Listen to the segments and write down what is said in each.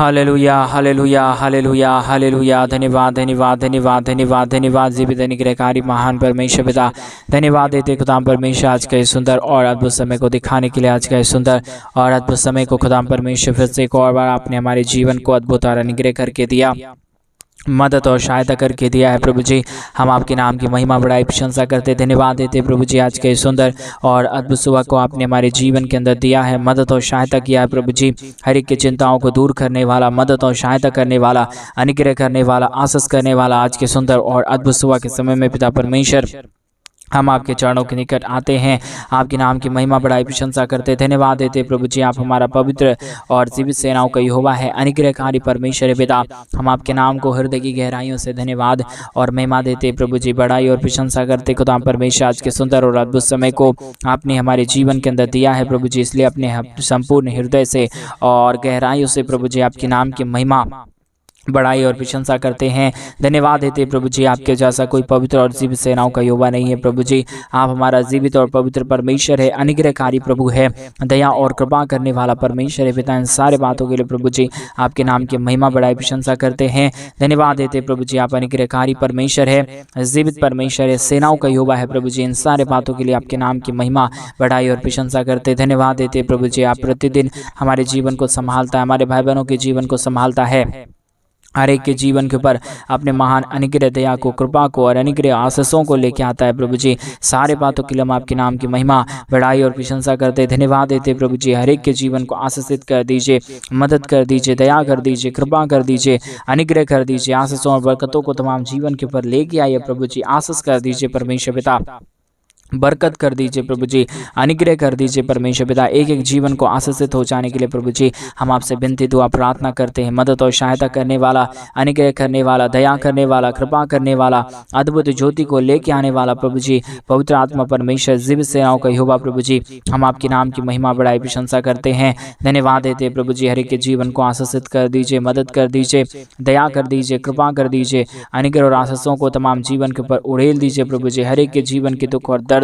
Hallelujah hallelujah hallelujah hallelujah. धन्यवाद धन्यवाद धन्यवाद धन्यवाद धन्यवाद जीवित अनुग्रहकारी महान परमेश्वर पिता, धन्यवाद देते खुदाम परमेश्वर आज का इस सुंदर और अद्भुत समय को दिखाने के लिए, आज का इस सुंदर और अद्भुत समय को खुदाम परमेश्वर फिर से एक और बार आपने हमारे जीवन को अद्भुत और अनुग्रह करके दिया, मदद और सहायता करके दिया है प्रभु जी। हम आपके नाम की महिमा बड़ाई प्रशंसा करते धन्यवाद देते प्रभु जी। आज के सुंदर और अद्भुत सुबह को आपने हमारे जीवन के अंदर दिया है, मदद और सहायता किया है प्रभु जी। हर एक की चिंताओं को दूर करने वाला, मदद और सहायता करने वाला, अनुग्रह करने वाला, आशीष करने वाला, आज के सुंदर और अद्भुत सुबह के समय में पिता परमेश्वर हम आपके चरणों के निकट आते हैं, आपके नाम की महिमा बड़ाई प्रशंसा करते धन्यवाद देते प्रभु जी। आप हमारा पवित्र और जीवित सेनाओं का यहोवा है, अनुग्रहकारी परमेश्वर पिता। हम आपके नाम को हृदय की गहराइयों से धन्यवाद और महिमा देते प्रभु जी, बड़ाई और प्रशंसा करते खुदा परमेश्वर। आज के सुंदर और अद्भुत समय को आपने हमारे जीवन के अंदर दिया है प्रभु जी, इसलिए अपने संपूर्ण हृदय से और गहराइयों से प्रभु जी आपके नाम की महिमा बड़ाई और प्रशंसा करते हैं, धन्यवाद देते प्रभु जी। आपके जैसा कोई पवित्र और जीवित सेनाओं का यहोवा नहीं है प्रभु जी। आप हमारा जीवित और पवित्र परमेश्वर है, अनुग्रहकारी प्रभु है, दया और कृपा करने वाला परमेश्वर है पिता। इन सारे बातों के लिए प्रभु जी आपके नाम की महिमा बड़ाई प्रशंसा करते हैं, धन्यवाद देते प्रभु जी। आप अनुग्रहकारी परमेश्वर है, जीवित परमेश्वर है, सेनाओं का यहोवा है प्रभु जी। इन सारे बातों के लिए आपके नाम की महिमा बड़ाई और प्रशंसा करते धन्यवाद देते प्रभु जी। आप प्रतिदिन हमारे जीवन को संभालता है, हमारे भाई बहनों के जीवन को संभालता है, हर एक के जीवन के ऊपर अपने महान अनुग्रह, दया को, कृपा को और अनुग्रह आशीषों को लेके आता है प्रभु जी। सारे बातों के लिए हम आपके नाम की महिमा बड़ाई और प्रशंसा करते धन्यवाद देते प्रभु जी। हर एक के जीवन को आशीषित कर दीजिए, मदद कर दीजिए, दया कर दीजिए, कृपा कर दीजिए, अनुग्रह कर दीजिए, आशीषों और बरकतों को तमाम जीवन के ऊपर लेके आइए प्रभु जी। आशीष कर दीजिए परमेश्वर पिता, बरकत कर दीजिए प्रभु जी, अनुग्रह कर दीजिए परमेश्वर पिता। एक एक जीवन को आशीषित हो जाने के लिए प्रभु जी हम आपसे विनती दुआ प्रार्थना करते हैं। मदद और सहायता करने वाला, अनुग्रह करने वाला, दया करने वाला, कृपा करने वाला, अद्भुत ज्योति को लेके आने वाला प्रभु जी, पवित्र आत्मा परमेश्वर, जीवित सेनाओं का यहोवा प्रभु जी। हम आपके नाम की महिमा बड़ाई प्रशंसा करते हैं, धन्यवाद देते प्रभु जी। हर एक के जीवन को आशीषित कर दीजिए, मदद कर दीजिए, दया कर दीजिए, कृपा कर दीजिए, अनुग्रह और आशीषों को तमाम जीवन के ऊपर उड़ेल दीजिए प्रभु जी। हर एक के जीवन के दुख और दर्द,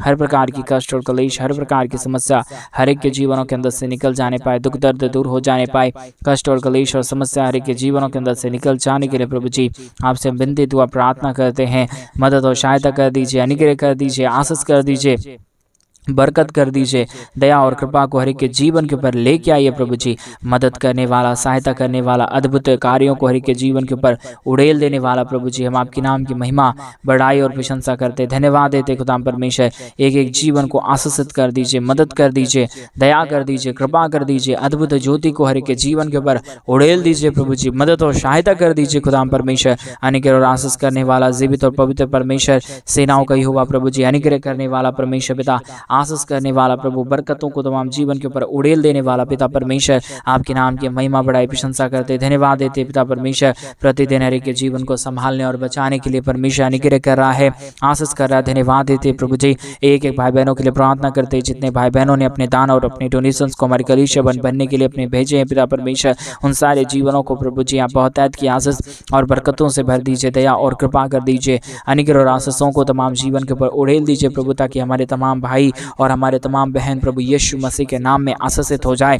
हर प्रकार की कष्ट और कलेश, हर प्रकार की समस्या हर एक के जीवनों के अंदर से निकल जाने पाए, दुख दर्द दूर हो जाने पाए, कष्ट और कलेश और समस्या हर एक के जीवनों के अंदर से निकल जाने के लिए प्रभु जी आपसे विनती दुआ प्रार्थना करते हैं। मदद और सहायता कर दीजिए, अनुग्रह कर दीजिए, आशीष कर दीजिए, बरकत कर दीजिए, दया और कृपा को हर एक के जीवन के ऊपर लेके आइए प्रभु जी। मदद करने वाला, सहायता करने वाला, अद्भुत कार्यों को हर एक के जीवन के ऊपर उड़ेल देने वाला प्रभु जी। हम आपके नाम की महिमा बड़ाई और प्रशंसा करते धन्यवाद देते खुदाम परमेश्वर। एक एक जीवन को आशीषित कर दीजिए, मदद कर दीजिए, दया कर दीजिए, कृपा कर दीजिए, अद्भुत ज्योति को हर एक के जीवन के ऊपर उड़ेल दीजिए प्रभु जी। मदद और सहायता कर दीजिए खुदाम परमेश्वर। अनुग्रह और आशीष करने वाला, जीवित और पवित्र परमेश्वर, सेनाओं का यहोवा प्रभु जी, अनुग्रह करने वाला परमेश्वर पिता, आशीष करने वाला प्रभु, बरकतों को तमाम जीवन के ऊपर उड़ेल देने वाला पिता परमेश्वर। आपके नाम की महिमा बड़ाई प्रशंसा करते धन्यवाद देते पिता परमेश्वर। प्रतिदिन हर एक के जीवन को संभालने और बचाने के लिए परमेश्वर अनुग्रह कर रहा है, आशीष कर रहा है, धन्यवाद देते प्रभु जी। एक एक भाई बहनों के लिए प्रार्थना करते, जितने भाई बहनों ने अपने दान और अपने डोनेशंस को हमारी कलीसिया बनने के लिए अपने भेजे हैं पिता परमेश्वर, उन सारे जीवनों को प्रभु जी आप बहुतायत की आशीष और बरकतों से भर दीजिए, दया और कृपा कर दीजिए, अनुग्रह और आशीषों को तमाम जीवन के ऊपर उड़ेल दीजिए प्रभु, ताकि हमारे तमाम भाई और हमारे तमाम बहन प्रभु यीशु मसीह के नाम में आशीषित हो जाए।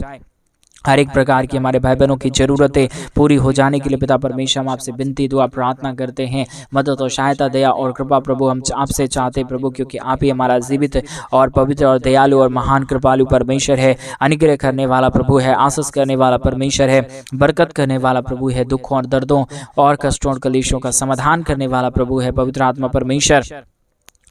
हर एक प्रकार की हमारे भाई बहनों की जरूरतें पूरी हो जाने के लिए पिता परमेश्वर हम आपसे विनती दुआ प्रार्थना करते हैं। मदद और सहायता, दया और कृपा प्रभु हम आपसे चाहते हैं प्रभु, क्योंकि आप ही हमारा जीवित और पवित्र और दयालु और महान कृपालु परमेश्वर है, अनुग्रह करने वाला प्रभु है, आशीष करने वाला परमेश्वर है, बरकत करने वाला प्रभु है, दुखों और दर्दों और कष्टों और कलेशों का समाधान करने वाला प्रभु है, पवित्र आत्मा परमेश्वर।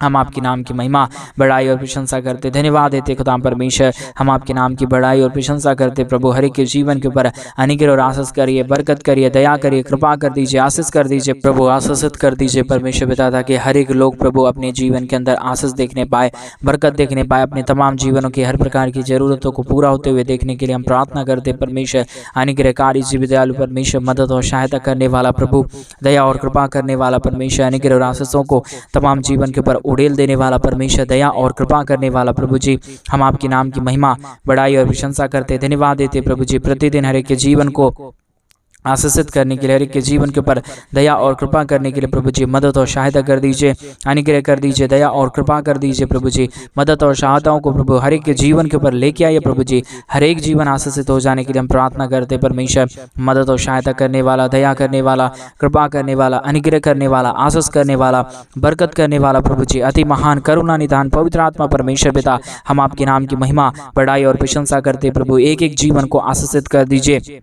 हम आपके नाम की महिमा बड़ाई और प्रशंसा करते धन्यवाद देते खुदाम परमेश्वर। हम आपके नाम की बड़ाई और प्रशंसा करते प्रभु, हर एक के जीवन के ऊपर अनुग्रह और आशीष करिए, बरकत करिए, दया करिए, कृपा कर दीजिए, आशीष कर दीजिए प्रभु, आशीषित कर दीजिए परमेश्वर पिता, ताकि हर एक लोग प्रभु अपने जीवन के अंदर आशीष देखने पाए, बरकत देखने पाए, अपने तमाम जीवनों की हर प्रकार की जरूरतों को पूरा होते हुए देखने के लिए हम प्रार्थना करते परमेश्वर। अनुग्रहकारी, जीवित, दयालु परमेश्वर, मदद और सहायता करने वाला प्रभु, दया और कृपा करने वाला परमेश्वर, अनुग्रह और आशीषों को तमाम जीवन के ऊपर उड़ेल देने वाला परमेश्वर, दया और कृपा करने वाला प्रभु जी। हम आपके नाम की महिमा बड़ाई और प्रशंसा करते धन्यवाद देते प्रभु जी। प्रतिदिन हर एक के जीवन को आशीषित करने के लिए, हर एक के जीवन के ऊपर दया और कृपा करने के लिए प्रभु जी मदद और सहायता कर दीजिए, अनुग्रह कर दीजिए, दया और कृपा कर दीजिए प्रभु जी। मदद और सहायताओं को प्रभु हर एक के जीवन के ऊपर लेके आइए प्रभु जी। हर एक जीवन आशीषित हो जाने के लिए हम प्रार्थना करते परमेश्वर। मदद और सहायता करने वाला, दया करने वाला, कृपा करने वाला, अनुग्रह करने वाला, आशीष करने वाला, बरकत करने वाला प्रभु जी, अति महान करुणा निधान पवित्र आत्मा परमेश्वर पिता, हम आपके नाम की महिमा, बड़ाई और प्रशंसा करते प्रभु। एक एक जीवन को आशीषित कर दीजिए,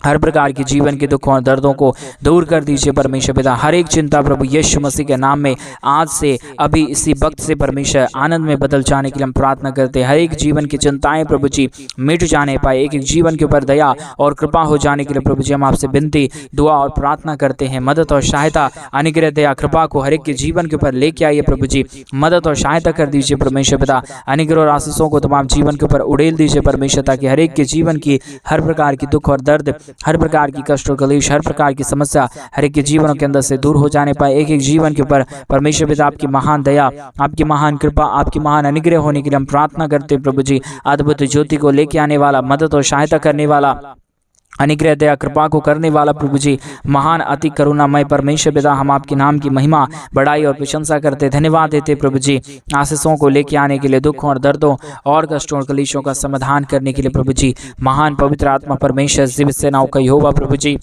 हर प्रकार के जीवन के दुखों और दर्दों को दूर कर दीजिए परमेश्वर पिता। हर एक चिंता प्रभु यीशु मसीह के नाम में आज से अभी इसी वक्त से परमेश्वर आनंद में बदल जाने के लिए हम प्रार्थना करते हैं। हर एक जीवन की चिंताएं प्रभु जी मिट जाने पाए, एक एक जीवन के ऊपर दया और कृपा हो जाने के लिए प्रभु जी हम आपसे विनती, दुआ और प्रार्थना करते हैं। मदद और सहायता, अनुग्रह, दया, कृपा को हर एक के जीवन के ऊपर लेके आइए प्रभु जी। मदद और सहायता कर दीजिए परमेश्वर पिता। अनुग्रह और आशीषों को तमाम जीवन के ऊपर उड़ेल दीजिए परमेश्वर, ताकि हर एक के जीवन की हर प्रकार की दुख और दर्द, हर प्रकार की कष्ट और कलेश, हर प्रकार की समस्या हर एक के जीवनों के अंदर से दूर हो जाने पाए। एक एक जीवन के ऊपर परमेश्वर पिता आपकी महान दया, आपकी महान कृपा, आपकी महान अनुग्रह होने के लिए हम प्रार्थना करते हैं प्रभु जी। अद्भुत ज्योति को लेके आने वाला, मदद और सहायता करने वाला, अनुग्रह, दया, कृपा को करने वाला प्रभु जी, महान अति करुणामय परमेश्वर पिता, हम आपके नाम की महिमा, बड़ाई और प्रशंसा करते, धन्यवाद देते प्रभु जी। आशीषों को लेके आने के लिए, दुखों और दर्दों और कष्टों और कलेशों का समाधान करने के लिए प्रभु जी, महान पवित्र आत्मा परमेश्वर, जीवित सेनाओं का यहोवा प्रभु जी,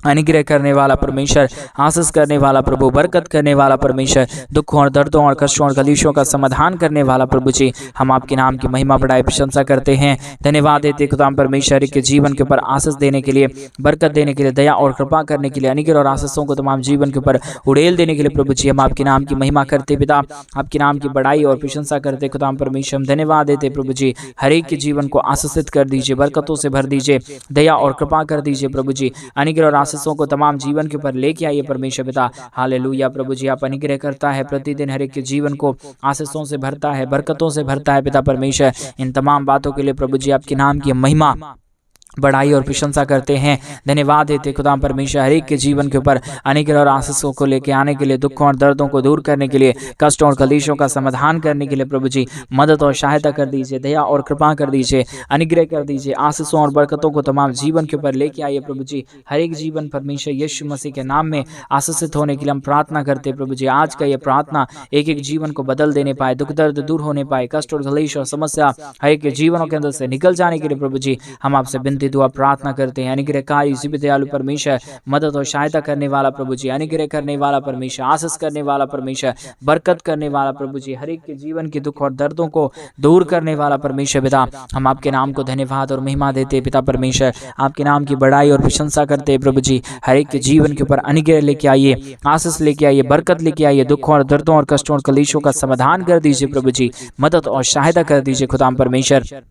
अनुग्रह करने वाला परमेश्वर, आशीष करने वाला प्रभु, बरकत करने वाला परमेश्वर, दुखों और दर्दों और कष्टों और कलेशों का समाधान करने वाला प्रभु जी, हम आपके नाम की महिमा, बड़ाई, प्रशंसा करते हैं, धन्यवाद देते खुदाम परमेश्वर के जीवन के ऊपर आशीष देने के लिए, बरकत देने के लिए, दया और कृपा करने के लिए, अनुग्रह और आशीषों को तमाम जीवन के ऊपर उड़ेल देने के लिए प्रभु जी, हम आपके नाम की महिमा करते पिता, आपके नाम की बड़ाई और प्रशंसा करते खुदाम परमेश्वर। हम धन्यवाद देते प्रभु जी, हर एक के जीवन को आशीषित कर दीजिए, बरकतों से भर दीजिए, दया और कृपा कर दीजिए प्रभु जी। अनुग्रह और आशीषों को तमाम जीवन के ऊपर लेके आइए परमेश्वर पिता। हालेलुया प्रभु जी, आप अनुग्रह करता है, प्रतिदिन हर एक के जीवन को आशीषों से भरता है, बरकतों से भरता है पिता परमेश्वर। इन तमाम बातों के लिए प्रभु जी आपके नाम की महिमा, बड़ाई और प्रशंसा करते हैं, धन्यवाद देते खुदा परमेश्वर। हर एक के जीवन के ऊपर अनुग्रह और आशीषों को लेके आने के लिए, दुखों और दर्दों को दूर करने के लिए, कष्टों और कलेशों का समाधान करने के लिए प्रभु जी मदद और सहायता कर दीजिए, दया और कृपा कर दीजिए, अनुग्रह कर दीजिए, आशीषों और बरकतों को तमाम जीवन के ऊपर लेके आइए प्रभु जी। हर एक जीवन परमेश्वर यीशु मसीह के नाम में आशीषित होने के लिए हम प्रार्थना करते प्रभु जी। आज का ये प्रार्थना एक एक जीवन को बदल देने पाए, दुख दर्द दूर होने पाए, कष्ट और कलेश और समस्या हर एक के जीवनों के अंदर से निकल जाने के लिए प्रभु जी हम आपसे विनती, दुआ, प्रार्थना करते हैं। अनुग्रहकारी, जीवित, दयालु परमेश्वर, मदद और सहायता करने वाला प्रभु जी, अनुग्रह करने वाला परमेश्वर, आशीष करने वाला परमेश्वर, बरकत करने वाला प्रभु जी, हर एक के जीवन के दुख और दर्दों को दूर करने वाला परमेश्वर पिता, हम आपके नाम को धन्यवाद और महिमा देते पिता परमेश्वर। आपके नाम की बड़ाई और प्रशंसा करते प्रभु जी। हर एक के जीवन के ऊपर अनुग्रह लेके आइए, आशीष लेके आइए, बरकत लेके आइए, दुखों और दर्दों और कष्टों और कलेशों का समाधान कर दीजिए प्रभु जी, मदद और सहायता कर दीजिए खुदाम परमेश्वर।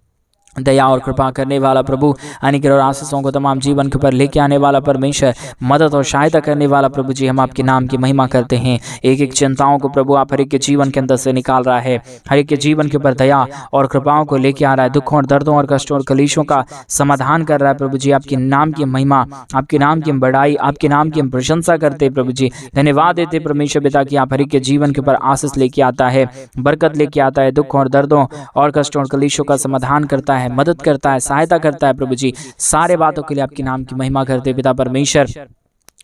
दया और कृपा करने वाला प्रभु, अनुग्रह और आशीषों को तमाम जीवन के ऊपर लेके आने वाला परमेश्वर, मदद और सहायता करने वाला प्रभु जी, हम आपके नाम की महिमा करते हैं। एक एक चिंताओं को प्रभु आप हर एक के जीवन के अंदर से निकाल रहा है, हर एक के जीवन के ऊपर दया और कृपाओं को लेके आ रहा है, दुखों और दर्दों और कष्टों और कलेशों का समाधान कर रहा है प्रभु जी। आपके नाम की महिमा, आपके नाम की बड़ाई, आपके नाम की हम प्रशंसा करते हैं प्रभु जी। धन्यवाद देते परमेश्वर पिता कि आप हर एक के जीवन के ऊपर आशीष लेके आता है, बरकत लेके आता है, दुख और दर्दों और कष्टों और कलेशों का समाधान करता है, मदद करता है, सहायता करता है प्रभु जी। सारे बातों के लिए आपके नाम की महिमा करते पिता परमेश्वर,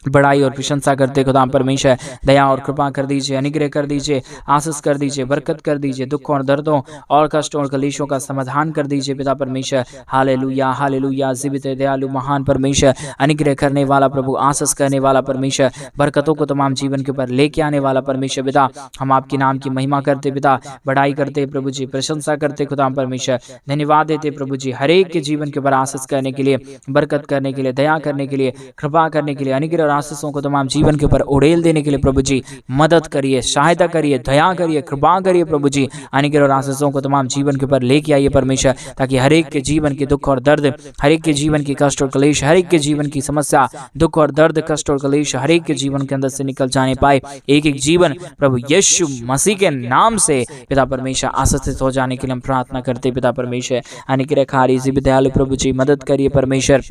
बड़ाई और प्रशंसा करते खुदा परमेश्वर। दया और कृपा कर दीजिए, अनुग्रह कर दीजिए, आशीष कर दीजिए, बरकत कर दीजिए, दुखों और दर्दों और कष्टों और कलेशों का समाधान कर दीजिए पिता परमेश्वर। हालेलुया, हालेलुया, जीवित, दयालु, महान परमेश्वर, अनुग्रह करने वाला प्रभु, आशीष करने वाला परमेश्वर, बरकतों को तमाम जीवन के ऊपर लेके आने वाला परमेश्वर पिता, हम आपके नाम की महिमा करते पिता, बड़ाई करते प्रभु जी, प्रशंसा करते खुदा परमेश्वर। धन्यवाद देते प्रभु जी, हर एक के जीवन के ऊपर आशीष करने के लिए, बरकत करने के लिए, दया करने के लिए, कृपा करने के लिए, अनुग्रह आशीषों को तमाम जीवन के ऊपर उड़ेल देने के लिए प्रभु जी मदद करिए, सहायता करिए, दया करिए, कृपा करिए प्रभु जी। अनुग्रह और आशीषों को तमाम जीवन के ऊपर लेके आइए परमेश्वर, ताकि हर एक के जीवन के दुख और दर्द, हर एक के जीवन की कष्ट और कलेश, हर एक के जीवन की समस्या, दुख और दर्द, कष्ट और कलेश हर एक के जीवन के अंदर से निकल जाने पाए। एक एक जीवन प्रभु यीशु मसीह के नाम से पिता परमेश्वर आशीषित हो जाने के लिए हम प्रार्थना करते पिता परमेश्वर। अनुग्रहकारी, जीवित, दयालु प्रभु जी मदद करिए परमेश्वर,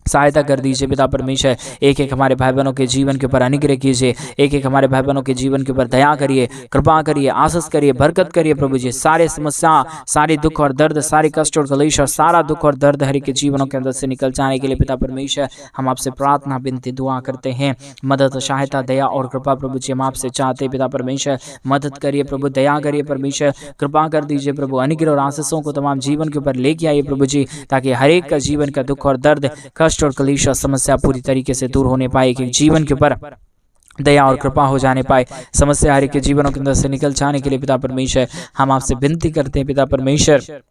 सहायता कर दीजिए पिता परमेश्वर। एक एक हमारे भाई बहनों के जीवन के ऊपर अनुग्रह कीजिए, एक एक हमारे भाई बहनों के जीवन के ऊपर दया करिए, कृपा करिए, आशीष करिए, बरकत करिए प्रभु जी। सारे समस्या, सारे दुख और दर्द, सारे कष्ट और कलेश और सारा दुख और दर्द हर एक के जीवनों के अंदर से निकल जाने के लिए पिता परमेश्वर हम आपसे प्रार्थना विनती दुआ करते हैं। मदद, सहायता, दया और कृपा प्रभु जी हम आपसे चाहते हैं पिता परमेश्वर। मदद करिए प्रभु, दया करिए परमेश्वर, कृपा कर दीजिए प्रभु। अनुग्रह और आशीषों को तमाम जीवन के ऊपर लेके आइए प्रभु जी, ताकि हर एक का जीवन का दुख और दर्द, कष्ट और कलेश और समस्या पूरी तरीके से दूर होने पाए, कि जीवन के ऊपर दया और कृपा हो जाने पाए, समस्या हर एक के जीवनों के अंदर से निकल जाने के लिए पिता परमेश्वर हम आपसे विनती करते हैं पिता परमेश्वर।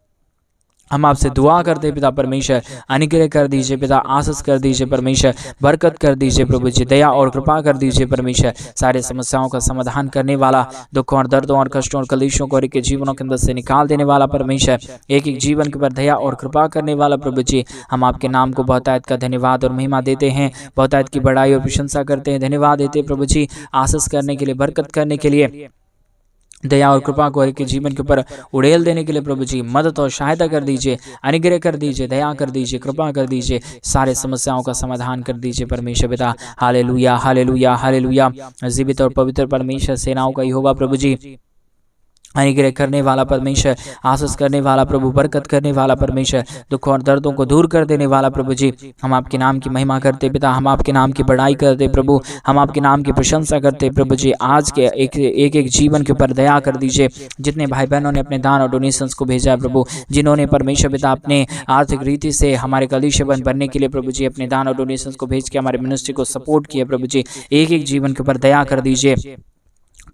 हम आपसे दुआ करते हैं पिता परमेश्वर। अनुग्रह कर दीजिए पिता, आशीष कर दीजिए परमेश्वर, बरकत कर दीजिए प्रभु जी, दया और कृपा कर दीजिए परमेश्वर। सारे समस्याओं का समाधान करने वाला, दुखों और दर्दों और कष्टों और कलेशों को के जीवनों के अंदर से निकाल देने वाला परमेश्वर, एक एक जीवन के ऊपर दया और कृपा करने वाला प्रभु जी, हम आपके नाम को बहुतायत का धन्यवाद और महिमा देते हैं, बहुतायत की बड़ाई और प्रशंसा करते हैं, धन्यवाद देते हैं प्रभु जी, आशीष करने के लिए, बरकत करने के लिए, दया और कृपा को के जीवन के ऊपर उड़ेल देने के लिए प्रभु जी मदद और सहायता कर दीजिए, अनुग्रह कर दीजिए, दया कर दीजिए, कृपा कर दीजिए, सारे समस्याओं का समाधान कर दीजिए परमेश्वर पिता। Hallelujah, hallelujah, hallelujah. जीवित और पवित्र परमेश्वर, सेनाओं का यहोवा प्रभु जी, अनुग्रह करने वाला परमेश्वर, आशीष करने वाला प्रभु, बरकत करने वाला परमेश्वर, दुख और दर्दों को दूर कर देने वाला प्रभु जी, हम आपके नाम की महिमा करते पिता, हम आपके नाम की बड़ाई करते प्रभु, हम आपके नाम की प्रशंसा करते प्रभु जी। आज के एक एक जीवन के ऊपर दया कर दीजिए। जितने भाई बहनों ने अपने दान और डोनेशंस को भेजा है प्रभु, जिन्होंने परमेश्वर पिता अपने आर्थिक रीति से हमारे कलीसिया बनने के लिए प्रभु जी अपने दान और डोनेशंस को भेज के हमारे मिनिस्ट्री को सपोर्ट किया प्रभु जी, एक एक जीवन के ऊपर दया कर दीजिए,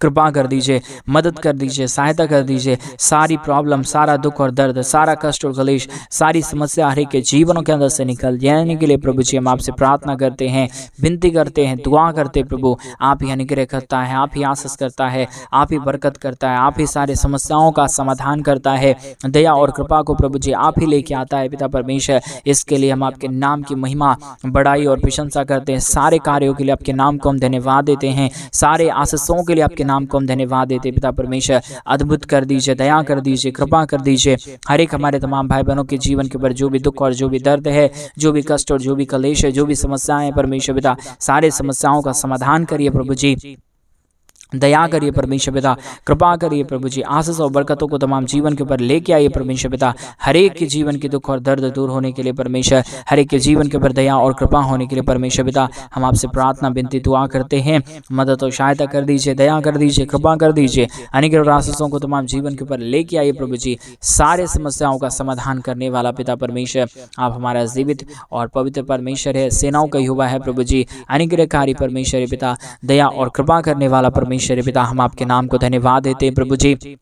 कृपा कर दीजिए, मदद कर दीजिए, सहायता कर दीजिए। सारी प्रॉब्लम, सारा दुख और दर्द, सारा कष्ट और कलेश, सारी समस्या हर एक के जीवनों के अंदर से निकल जाने के लिए प्रभु जी हम आपसे प्रार्थना करते हैं, विनती करते हैं, दुआ करते प्रभु। आप ही अनुग्रह करता है, आप ही आशीष करता है, आप ही बरकत करता है, आप ही सारे समस्याओं का समाधान करता है, दया और कृपा को प्रभु जी आप ही लेके आता है पिता परमेश्वर। इसके लिए हम आपके नाम की महिमा, बड़ाई और प्रशंसा करते हैं। सारे कार्यों के लिए आपके नाम को हम धन्यवाद देते हैं, सारे आशीषों के लिए आपके नाम को हम धन्यवाद देते पिता परमेश्वर। अद्भुत कर दीजिए, दया कर दीजिए, कृपा कर दीजिए। हर एक हमारे तमाम भाई बहनों के जीवन के ऊपर जो भी दुख और जो भी दर्द है, जो भी कष्ट और जो भी कलेश है, जो भी समस्याएं हैं परमेश्वर पिता, सारे समस्याओं का समाधान करिए प्रभु जी, दया करिए परमेश्वर पिता, कृपा करिए प्रभु जी, आशीष और बरकतों को तमाम जीवन के ऊपर लेके आइए परमेश्वर पिता। हर एक के जीवन के दुख और दर्द दूर होने के लिए परमेश्वर, हर एक के जीवन के ऊपर दया और कृपा होने के लिए परमेश्वर पिता हम आपसे प्रार्थना विनती दुआ करते हैं। मदद और सहायता कर दीजिए, दया कर दीजिए, कृपा कर दीजिए, अनुग्रह और आशीषों को तमाम जीवन के ऊपर लेके आइए प्रभु जी। सारे समस्याओं का समाधान करने वाला पिता परमेश्वर, आप हमारा जीवित और पवित्र परमेश्वर है, सेनाओं का यहोवा है प्रभु जी, अनुग्रहकारी परमेश्वर पिता, दया और कृपा करने वाला परमेश्वर पिता। हम आपके नाम को धन्यवाद देते हैं प्रभु जी,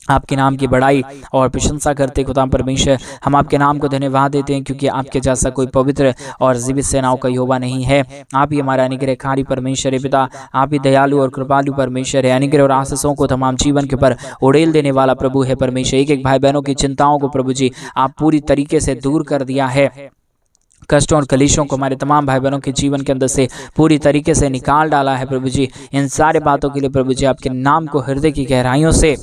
आपके नाम की बड़ाई और प्रशंसा करते खुदा परमेश्वर। हम आपके नाम को धन्यवाद देते हैं, क्योंकि आपके जैसा कोई पवित्र और जीवित सेनाओं का यहोवा नहीं है। आप ही हमारा अनुग्रहकारी परमेश्वर है पिता, आप ही दयालु और कृपालु परमेश्वर है। अनुग्रह और आशीषों को तमाम जीवन के ऊपर उड़ेल देने वाला प्रभु है परमेश्वर। एक एक भाई बहनों की चिंताओं को प्रभु जी आप पूरी तरीके से दूर कर दिया है, कष्टों और कलेशों को हमारे तमाम भाई बहनों के जीवन के अंदर से पूरी तरीके से निकाल डाला है प्रभु जी। इन सारे बातों के लिए प्रभु जी आपके नाम को हृदय की गहराइयों से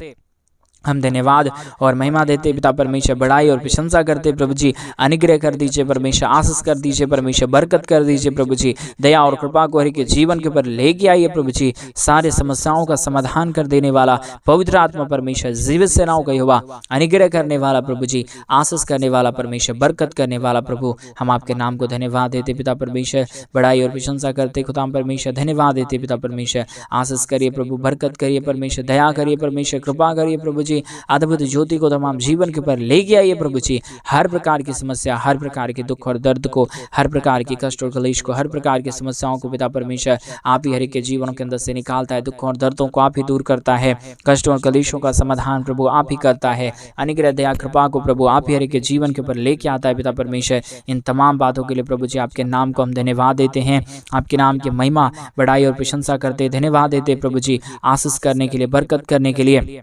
हम धन्यवाद और महिमा देते पिता परमेश्वर, बड़ाई और प्रशंसा करते प्रभु जी। अनुग्रह कर दीजिए परमेश्वर, आशीष कर दीजिए परमेश्वर, बरकत कर दीजिए प्रभु जी, दया और कृपा को हर के जीवन के ऊपर लेके आइए प्रभु जी। सारे समस्याओं का समाधान कर देने वाला पवित्र आत्मा परमेश्वर, जीवित सेनाओं का यहोवा, अनुग्रह करने वाला प्रभु जी, आशीष करने वाला परमेश्वर, बरकत करने वाला प्रभु, हम आपके नाम को धन्यवाद देते पिता परमेश्वर, बड़ाई और प्रशंसा करते खुदा परमेश्वर, धन्यवाद देते पिता परमेश्वर। आशीष करिए प्रभु, बरकत करिए परमेश्वर, दया करिए परमेश्वर, कृपा करिए प्रभु जी। अद्भुत ज्योति को तमाम जीवन के ऊपर लेके आइए प्रभु जी। हर प्रकार की समस्या, हर प्रकार के दुख और दर्द को, हर प्रकार की कष्ट और कलेश को, हर प्रकार की समस्याओं को पिता परमेश्वर आप ही हर एक के जीवनों के अंदर से निकालता है। दुख और दर्दों को आप ही दूर करता है, कष्टों और कलेशों का समाधान प्रभु आप ही करता है। अनुग्रह दया कृपा को प्रभु आप ही हर एक के जीवन के ऊपर लेके आता है पिता परमेश्वर। इन तमाम बातों के लिए प्रभु जी आपके नाम को हम धन्यवाद देते हैं, आपके नाम की महिमा, बड़ाई और प्रशंसा करते, धन्यवाद देते प्रभु जी, आशीष करने के लिए, बरकत करने के लिए,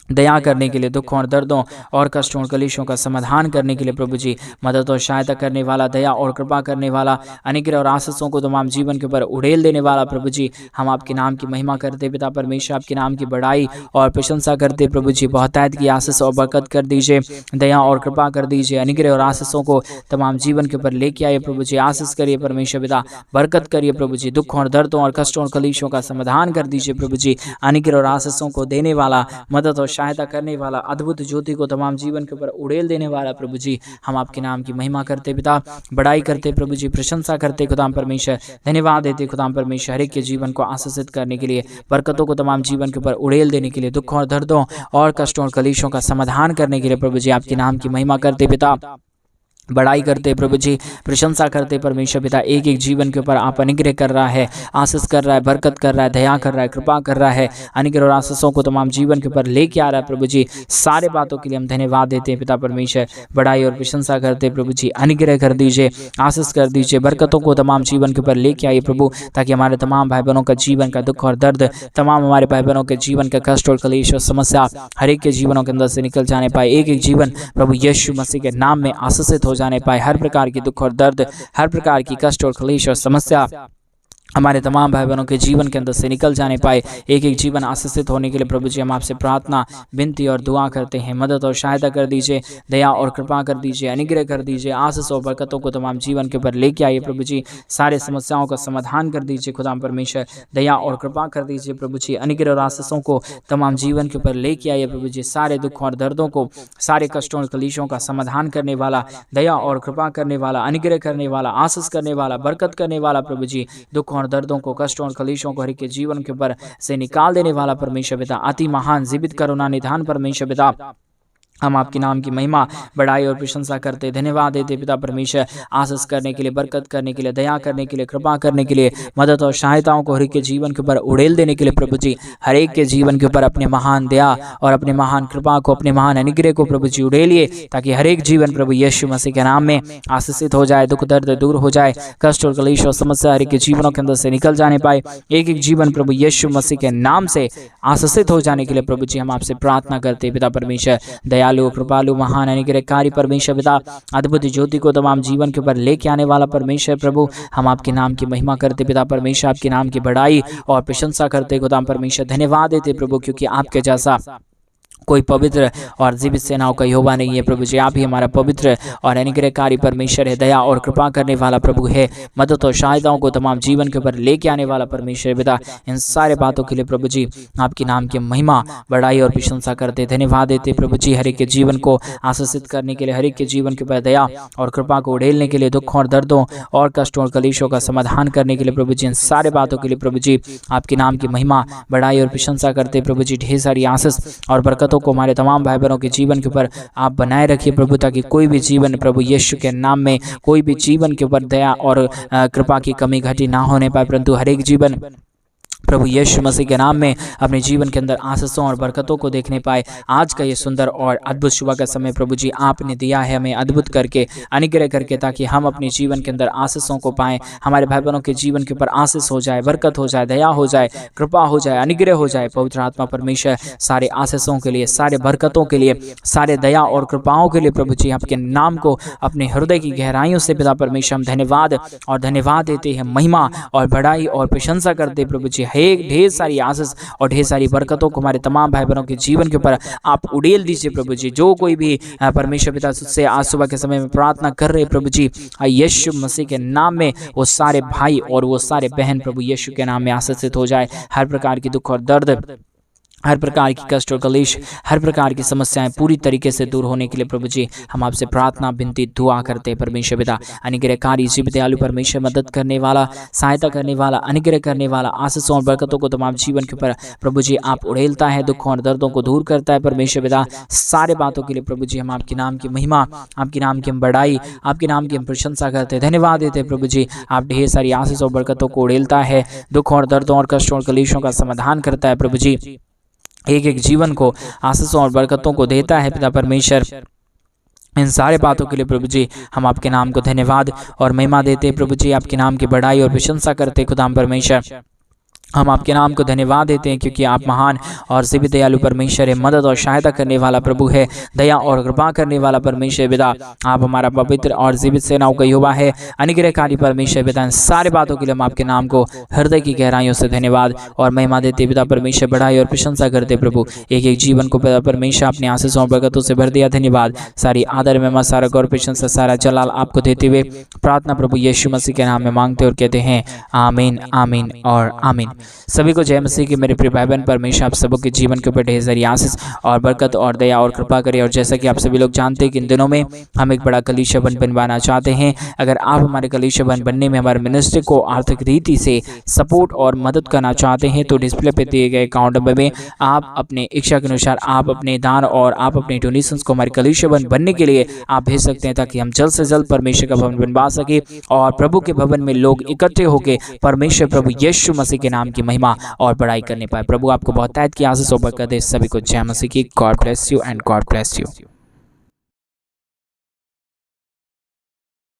दया करने के लिए, दुखों और दर्दों और कष्टों और कलेशों का समाधान करने के लिए प्रभु जी, मदद और सहायता करने वाला, दया और कृपा करने वाला, अनुग्रह और आशीषों को तमाम जीवन के ऊपर उड़ेल देने वाला प्रभु जी, हम आपके नाम की महिमा करते पिता परमेश्वर, आपके नाम की बड़ाई और प्रशंसा करते प्रभु जी। बहुतायत की आशीष और बरकत कर दीजिए, दया और कृपा कर दीजिए, अनुग्रह और आशीषों को तमाम जीवन के ऊपर लेके आइए प्रभु जी। आशीष करिए परमेश्वर पिता, बरकत करिए प्रभु जी। दुखों और दर्दों और कष्टों और कलेशों का समाधान कर दीजिए प्रभु जी। अनुग्रह और आशीषों को देने वाला, मदद और सहायता करने वाला, अद्भुत ज्योति को तमाम जीवन के ऊपर उड़ेल देने वाला प्रभु जी, हम आपके नाम की महिमा करते पिता, बड़ाई करते प्रभु जी, प्रशंसा करते खुदाम परमेश्वर, धन्यवाद देते खुदाम परमेश्वर, हर एक के जीवन को आशीषित करने के लिए, बरकतों को तमाम जीवन के ऊपर उड़ेल देने के लिए, दुखों और दर्दों और कष्टों और कलेशों का समाधान करने के लिए प्रभु जी, आपके नाम की महिमा करते पिता, बड़ाई करते प्रभु जी, प्रशंसा करते परमेश्वर पिता। एक एक जीवन के ऊपर आप अनुग्रह कर रहा है, आशीष कर रहा है, बरकत कर रहा है, दया कर रहा है, कृपा कर रहा है, अनुग्रह और आशीषों को तमाम जीवन के ऊपर लेके आ रहा है प्रभु जी। सारे बातों के लिए हम धन्यवाद देते हैं पिता परमेश्वर, बड़ाई और प्रशंसा करते प्रभु जी। अनुग्रह कर दीजिए, आशीष कर दीजिए, बरकतों को तमाम जीवन के ऊपर लेके आइए प्रभु, ताकि हमारे तमाम भाई बहनों का जीवन का दुख और दर्द, तमाम हमारे भाई बहनों के जीवन का कष्ट और कलेश और समस्या हर एक के जीवनों के अंदर से निकल जाने पाए। एक एक जीवन प्रभु यीशु मसीह के नाम में आशीषित हो जाने पाए। हर प्रकार की दुख और दर्द, हर प्रकार की कष्ट और क्लेश और समस्या हमारे तमाम भाई बहनों के जीवन के अंदर से निकल जाने पाए। एक एक जीवन आशीषित होने के लिए प्रभु जी, हम आपसे प्रार्थना, विनती और दुआ करते हैं। मदद और सहायता कर दीजिए, दया और कृपा कर दीजिए, अनुग्रह कर दीजिए, आशीष और बरकतों को तमाम जीवन के ऊपर लेके आइए प्रभु जी। सारे समस्याओं का समाधान कर दीजिए खुदाम परमेश्वर, दया और कृपा कर दीजिए प्रभु जी। अनुग्रह और आशीषों को तमाम जीवन के ऊपर लेके आइए प्रभु जी। सारे दुखों और दर्दों को, सारे कष्टों और कलेशों का समाधान करने वाला, दया और कृपा करने वाला, अनुग्रह करने वाला, आशीष करने वाला, बरकत करने वाला प्रभु जी, दुखों और दर्दों को, कष्टों और कलेशों को हर एक के जीवन के ऊपर से निकाल देने वाला परमेश्वर पिता, अति महान जीवित करुणा निधान परमेश्वर पिता, हम आपके नाम की महिमा, बड़ाई और प्रशंसा करते, धन्यवाद देते पिता परमेश्वर, आशीष करने के लिए, बरकत करने के लिए, दया करने के लिए, कृपा करने के लिए, मदद और सहायताओं को हर एक के जीवन के ऊपर उड़ेल देने के लिए प्रभु जी। हर एक के जीवन के ऊपर अपने महान दया और अपने महान कृपा को, अपने महान अनुग्रह को प्रभु जी उड़ेलिए, ताकि हर एक जीवन प्रभु यीशु मसीह के नाम में आशीषित हो जाए, दुख दर्द दूर हो जाए, कष्ट और कलेश और समस्या हर एक के जीवनों के अंदर से निकल जाने पाए। एक एक जीवन प्रभु यीशु मसीह के नाम से आशीषित हो जाने के लिए प्रभु जी, हम आपसे प्रार्थना करते पिता परमेश्वर। दयालु, कृपालु, महान अनुग्रहकारी परमेश्वर पिता, अद्भुत ज्योति को तमाम जीवन के ऊपर लेके आने वाला परमेश्वर प्रभु, हम आपके नाम की महिमा करते पिता परमेश्वर, आपके नाम की बड़ाई और प्रशंसा करते खुदा परमेश्वर। धन्यवाद देते प्रभु, क्योंकि आपके जैसा कोई पवित्र और जीवित सेनाओं का यहोवा नहीं है प्रभु जी। आप ही हमारा पवित्र और अनुग्रहकारी परमेश्वर है, दया और कृपा करने वाला प्रभु है, मदद और सहायताओं को तमाम जीवन के ऊपर लेके आने वाला परमेश्वर पिता। इन सारे बातों के लिए प्रभु जी, आपके नाम की महिमा, बड़ाई और प्रशंसा करते, धन्यवाद देते प्रभु जी। हर एक के जीवन को आशीषित करने के लिए, हर एक के जीवन के ऊपर दया और कृपा को उड़ेलने के लिए, दुखों और दर्दों और कष्टों और कलेशों का समाधान करने के लिए प्रभु जी, इन सारे बातों के लिए प्रभु जी, आपके नाम की महिमा, बड़ाई और प्रशंसा करते प्रभु जी। ढेर सारी आशीष और बरकतों को हमारे तमाम भाई बहनों के जीवन के ऊपर आप बनाए रखिए प्रभु, ताकि कोई भी जीवन प्रभु यीशु के नाम में, कोई भी जीवन के ऊपर दया और कृपा की कमी घटी ना होने पाए, परंतु हर एक जीवन प्रभु यीशु मसीह के नाम में अपने जीवन के अंदर आशीषों और बरकतों को देखने पाए। आज का ये सुंदर और अद्भुत सुबह का समय प्रभु जी आपने दिया है हमें अद्भुत करके, अनुग्रह करके, ताकि हम अपने जीवन के अंदर आशीषों को पाएं। हमारे भाई बहनों के जीवन के ऊपर आशीष हो जाए, बरकत हो जाए, दया हो जाए, कृपा हो जाए, अनुग्रह हो जाए। पवित्र आत्मा परमेश्वर सारे आशीषों के लिए, सारे बरकतों के लिए, सारे दया और कृपाओं के लिए प्रभु जी, आपके नाम को अपने हृदय की गहराइयों से पिता परमेश्वर हम धन्यवाद देते हैं, महिमा और बड़ाई और प्रशंसा करते प्रभु जी। एक ढेर सारी आशीष और ढेर सारी बरकतों को हमारे तमाम भाई बहनों के जीवन के ऊपर आप उड़ेल दीजिए प्रभु जी। जो कोई भी परमेश्वर पिता से आज सुबह के समय में प्रार्थना कर रहे प्रभु जी, यीशु मसीह के नाम में वो सारे भाई और वो सारे बहन प्रभु यीशु के नाम में आशीषित हो जाए। हर प्रकार की दुख और दर्द, हर प्रकार की कष्ट और कलेश, हर प्रकार की समस्याएं पूरी तरीके से दूर होने के लिए प्रभु जी, हम आपसे प्रार्थना, विनती, दुआ करते हैं परमेश्वर पिता। अनुग्रहकारी, जीवित, दयालु परमेश्वर, मदद करने वाला, सहायता करने वाला, अनुग्रह करने वाला, आशीषों और बरकतों को तमाम जीवन के ऊपर प्रभु जी आप उड़ेलता है, दुखों और दर्दों को दूर करता है परमेश्वर पिता। सारे बातों के लिए प्रभु जी, हम आपके नाम की महिमा, आपके नाम की हम बड़ाई, आपके नाम की हम प्रशंसा करते हैं, धन्यवाद देते हैं प्रभु जी। आप ढेर सारी आशीष और बरकतों को उड़ेलता है, दुखों और दर्दों और कष्टों और कलेशों का समाधान करता है प्रभु जी। एक एक जीवन को आशीषों और बरकतों को देता है पिता परमेश्वर। इन सारे बातों के लिए प्रभु जी, हम आपके नाम को धन्यवाद और महिमा देते हैं प्रभु जी। आपके नाम की बड़ाई और प्रशंसा करते खुदा परमेश्वर। हम आपके नाम को धन्यवाद देते हैं क्योंकि आप महान और जीवित दयालु परमेश्वर है, मदद और सहायता करने वाला प्रभु है, दया और कृपा करने वाला परमेश्वर पिता। आप हमारा पवित्र और जीवित सेनाओं का युवा है, अनुग्रहकारी परमेश्वर पिता। इन सारे बातों के लिए हम आपके नाम को हृदय की गहराइयों से धन्यवाद और महिमा देते पिता परमेश्वर, बढ़ाई और प्रशंसा करते प्रभु। एक एक जीवन को पिता परमेश्वर अपने आशीषों और बरकतों से भर दिया। धन्यवाद। सारी आदर महिमा, सारा गौरव, प्रशंसा, सारा जलाल आपको देते हुए प्रार्थना प्रभु यीशु मसीह के नाम में मांगते और कहते हैं आमीन, आमीन और आमीन। सभी को जय मसीह के मेरे प्रिय भाई बहन। परमेश्वर आप सबों के जीवन के ऊपर ढेर सारी आशीष और बरकत और दया और कृपा करे। और जैसा कि आप सभी लोग जानते हैं कि इन दिनों में हम एक बड़ा कलीसिया बनवाना चाहते हैं। अगर आप हमारे कलीसिया बनने में हमारे मिनिस्ट्री को आर्थिक रीति से सपोर्ट और मदद करना चाहते हैं तो डिस्प्ले पे दिए गए अकाउंट नंबर में आप अपने इच्छा के अनुसार आप अपने दान और आप अपने डोनेशंस को हमारे कलीसिया बनने के लिए आप भेज सकते हैं, ताकि हम जल्द से जल्द परमेश्वर का भवन बनवा सके और प्रभु के भवन में लोग इकट्ठे होकर परमेश्वर प्रभु यीशु मसीह के नाम की महिमा और बड़ाई करने पाए। प्रभु आपको बहुत तायत की आशीष और बरकत दे। सभी को जय मसीह की। God bless you and God bless you.